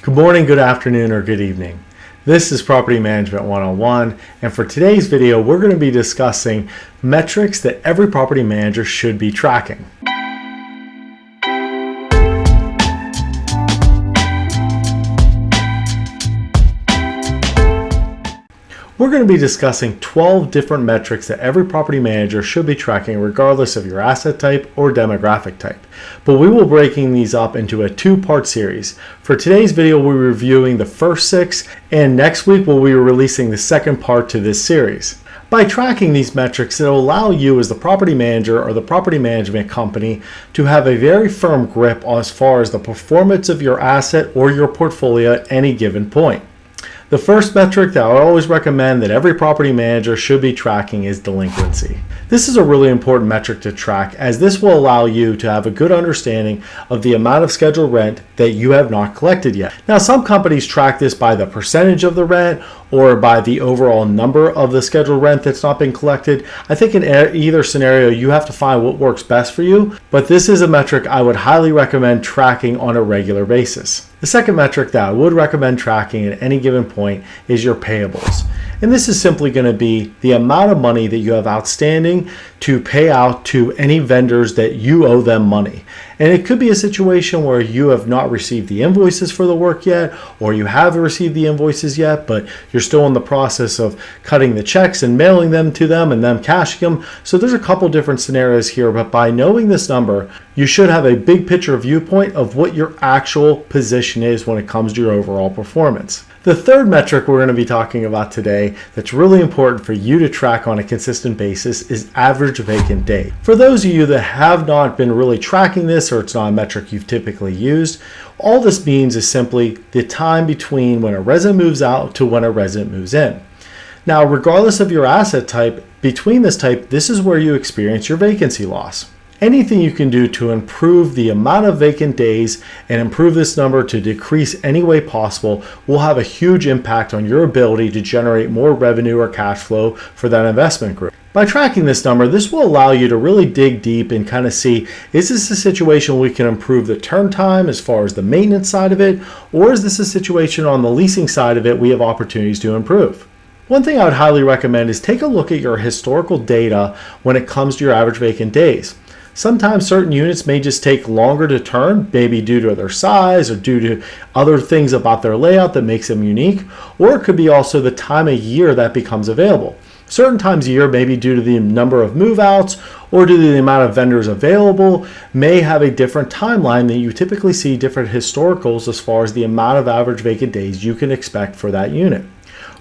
Good morning, good afternoon, or good evening. This is Property Management 101, and for today's video, we're going to be discussing metrics that every property manager should be tracking. We're going to be discussing 12 different metrics that every property manager should be tracking regardless of your asset type or demographic type. But we will be breaking these up into a two-part series. For today's video, we're reviewing the first 6, and next week we'll be releasing the second part to this series. By tracking these metrics, it'll allow you as the property manager or the property management company to have a very firm grip as far as the performance of your asset or your portfolio at any given point. The first metric that I would always recommend that every property manager should be tracking is delinquency. This is a really important metric to track, as this will allow you to have a good understanding of the amount of scheduled rent that you have not collected yet. Now, some companies track this by the percentage of the rent or by the overall number of the scheduled rent that's not been collected. I think in either scenario, you have to find what works best for you, but this is a metric I would highly recommend tracking on a regular basis. The second metric that I would recommend tracking at any given point is your payables. And this is simply going to be the amount of money that you have outstanding to pay out to any vendors that you owe them money. And it could be a situation where you have not received the invoices for the work yet, or you have received the invoices yet, but you're still in the process of cutting the checks and mailing them to them and them cashing them. So there's a couple different scenarios here, but by knowing this number, you should have a big picture viewpoint of what your actual position is when it comes to your overall performance. The third metric we're going to be talking about today that's really important for you to track on a consistent basis is average vacant day. For those of you that have not been really tracking this, or it's not a metric you've typically used, all this means is simply the time between when a resident moves out to when a resident moves in. Now, regardless of your asset type, between this type, this is where you experience your vacancy loss. Anything you can do to improve the amount of vacant days and improve this number to decrease any way possible will have a huge impact on your ability to generate more revenue or cash flow for that investment group. By tracking this number, this will allow you to really dig deep and kind of see, is this a situation we can improve the turn time as far as the maintenance side of it, or is this a situation on the leasing side of it we have opportunities to improve? One thing I would highly recommend is take a look at your historical data when it comes to your average vacant days. Sometimes certain units may just take longer to turn, maybe due to their size or due to other things about their layout that makes them unique, or it could be also the time of year that becomes available. Certain times of year, maybe due to the number of move-outs or due to the amount of vendors available, may have a different timeline than you typically see different historicals as far as the amount of average vacant days you can expect for that unit.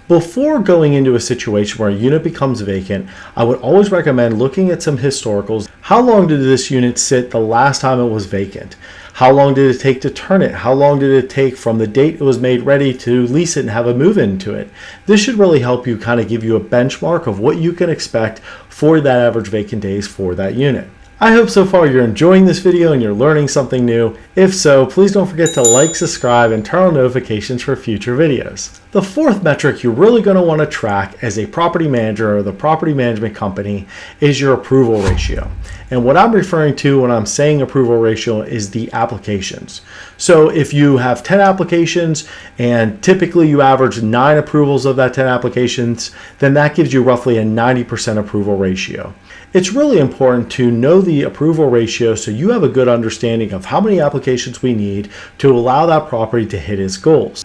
Before going into a situation where a unit becomes vacant, I would always recommend looking at some historicals. How long did this unit sit the last time it was vacant? How long did it take to turn it? How long did it take from the date it was made ready to lease it and have a move into it? This should really help you kind of give you a benchmark of what you can expect for that average vacant days for that unit. I hope so far you're enjoying this video and you're learning something new. If so, please don't forget to like, subscribe, and turn on notifications for future videos. The fourth metric you're really going to want to track as a property manager or the property management company is your approval ratio. And what I'm referring to when I'm saying approval ratio is the applications. So if you have 10 applications and typically you average 9 approvals of that 10 applications, then that gives you roughly a 90% approval ratio. It's really important to know the approval ratio so you have a good understanding of how many applications we need to allow that property to hit its goals.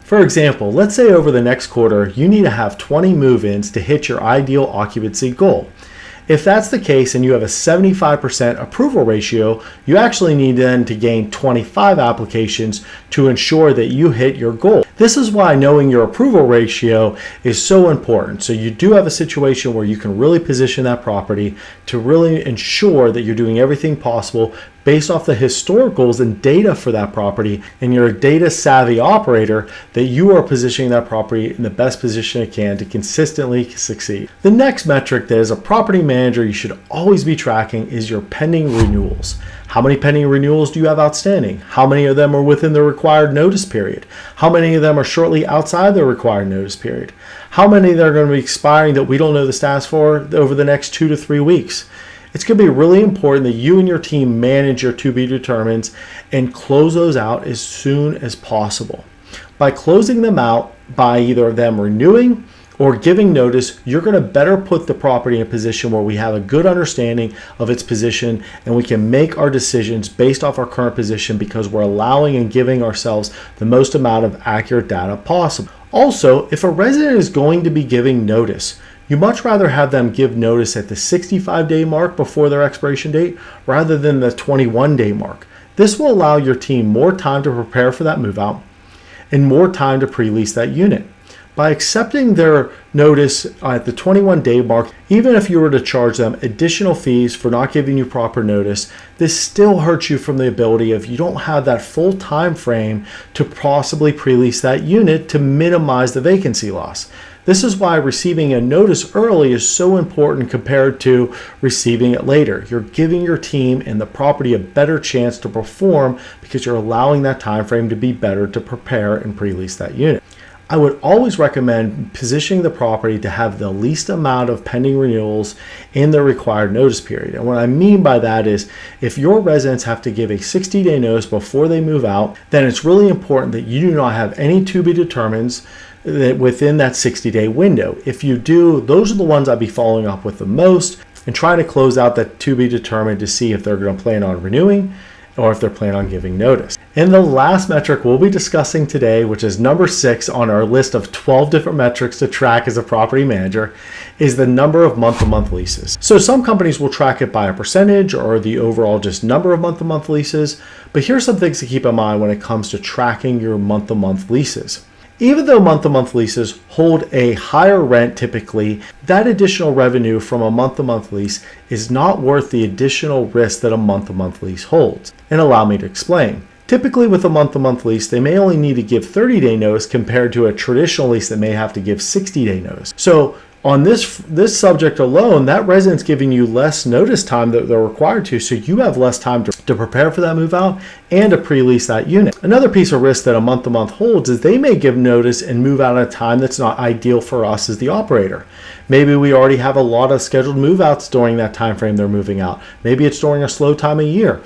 For example, let's say over the next quarter, you need to have 20 move-ins to hit your ideal occupancy goal. If that's the case and you have a 75% approval ratio, you actually need then to gain 25 applications to ensure that you hit your goal. This is why knowing your approval ratio is so important. So you do have a situation where you can really position that property to really ensure that you're doing everything possible based off the historicals and data for that property, and you're a data savvy operator, that you are positioning that property in the best position it can to consistently succeed. The next metric that as a property manager you should always be tracking is your pending renewals. How many pending renewals do you have outstanding? How many of them are within the required notice period? How many of them are shortly outside the required notice period? How many that are going to be expiring that we don't know the status for over the next 2 to 3 weeks? It's going to be really important that you and your team manage your to be determineds and close those out as soon as possible. By closing them out by either them renewing or giving notice, you're going to better put the property in a position where we have a good understanding of its position and we can make our decisions based off our current position because we're allowing and giving ourselves the most amount of accurate data possible. Also, if a resident is going to be giving notice, you much rather have them give notice at the 65-day mark before their expiration date rather than the 21-day mark. This will allow your team more time to prepare for that move out and more time to pre-lease that unit. By accepting their notice at the 21-day mark, even if you were to charge them additional fees for not giving you proper notice, this still hurts you from the ability of you don't have that full time frame to possibly pre-lease that unit to minimize the vacancy loss. This is why receiving a notice early is so important compared to receiving it later. You're giving your team and the property a better chance to perform because you're allowing that time frame to be better to prepare and pre-lease that unit. I would always recommend positioning the property to have the least amount of pending renewals in the required notice period. And what I mean by that is if your residents have to give a 60-day notice before they move out, then it's really important that you do not have any to be determineds within that 60-day window. If you do, those are the ones I'd be following up with the most and trying to close out that to be determined to see if they're going to plan on renewing or if they're planning on giving notice. And the last metric we'll be discussing today, which is number 6 on our list of 12 different metrics to track as a property manager, is the number of month-to-month leases. So some companies will track it by a percentage or the overall just number of month-to-month leases, but here's some things to keep in mind when it comes to tracking your month-to-month leases. Even though month-to-month leases hold a higher rent typically, that additional revenue from a month-to-month lease is not worth the additional risk that a month-to-month lease holds. And allow me to explain. Typically with a month-to-month lease, they may only need to give 30-day notice compared to a traditional lease that may have to give 60-day notice. So on this subject alone, that resident's giving you less notice time that they're required to, so you have less time to prepare for that move out and to pre-lease that unit. Another piece of risk that a month-to-month holds is they may give notice and move out at a time that's not ideal for us as the operator. Maybe we already have a lot of scheduled move-outs during that time frame they're moving out. Maybe it's during a slow time of year.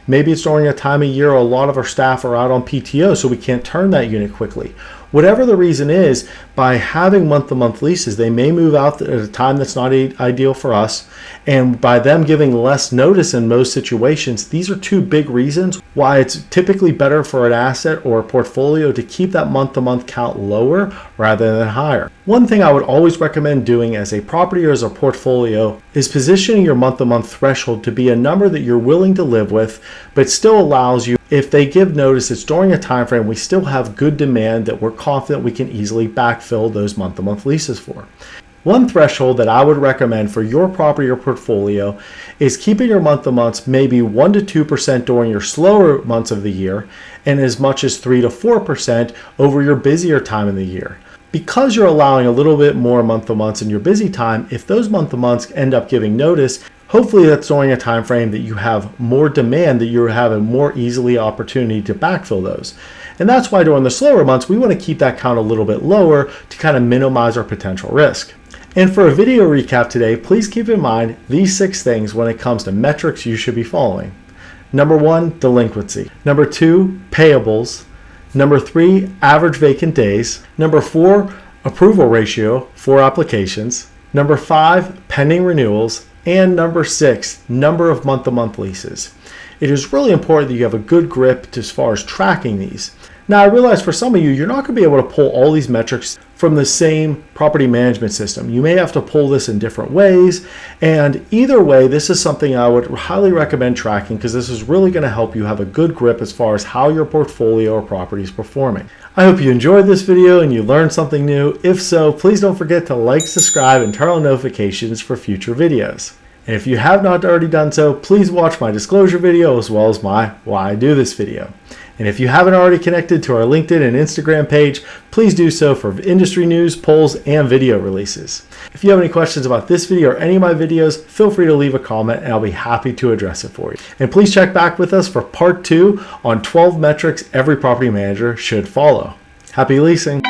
Maybe it's during a time of year a lot of our staff are out on PTO, so we can't turn that unit quickly. Whatever the reason is, by having month-to-month leases, they may move out at a time that's not ideal for us. And by them giving less notice in most situations, these are two big reasons why it's typically better for an asset or a portfolio to keep that month-to-month count lower rather than higher. One thing I would always recommend doing as a property or as a portfolio is positioning your month-to-month threshold to be a number that you're willing to live with, but still allows you, if they give notice, it's during a time frame we still have good demand that we're confident we can easily backfill those month-to-month leases for. One threshold that I would recommend for your property or portfolio is keeping your month-to-months maybe 1 to 2% during your slower months of the year and as much as 3 to 4% over your busier time in the year. Because you're allowing a little bit more month-to-months in your busy time, if those month-to-months end up giving notice, hopefully that's during a time frame that you have more demand, that you have a more easily opportunity to backfill those. And that's why during the slower months, we want to keep that count a little bit lower to kind of minimize our potential risk. And for a video recap today, please keep in mind these 6 things when it comes to metrics you should be following. Number 1, delinquency. Number 2, payables. Number 3, average vacant days. Number 4, approval ratio for applications. Number 5, pending renewals. And number 6, number of month-to-month leases. It is really important that you have a good grip as far as tracking these. Now, I realize for some of you, you're not going to be able to pull all these metrics from the same property management system. You may have to pull this in different ways. And either way, this is something I would highly recommend tracking because this is really going to help you have a good grip as far as how your portfolio or property is performing. I hope you enjoyed this video and you learned something new. If so, please don't forget to like, subscribe, and turn on notifications for future videos. And if you have not already done so, please watch my disclosure video as well as my why I do this video. And if you haven't already connected to our LinkedIn and Instagram page, please do so for industry news, polls, and video releases. If you have any questions about this video or any of my videos, feel free to leave a comment and I'll be happy to address it for you. And please check back with us for part 2 on 12 metrics every property manager should follow. Happy leasing!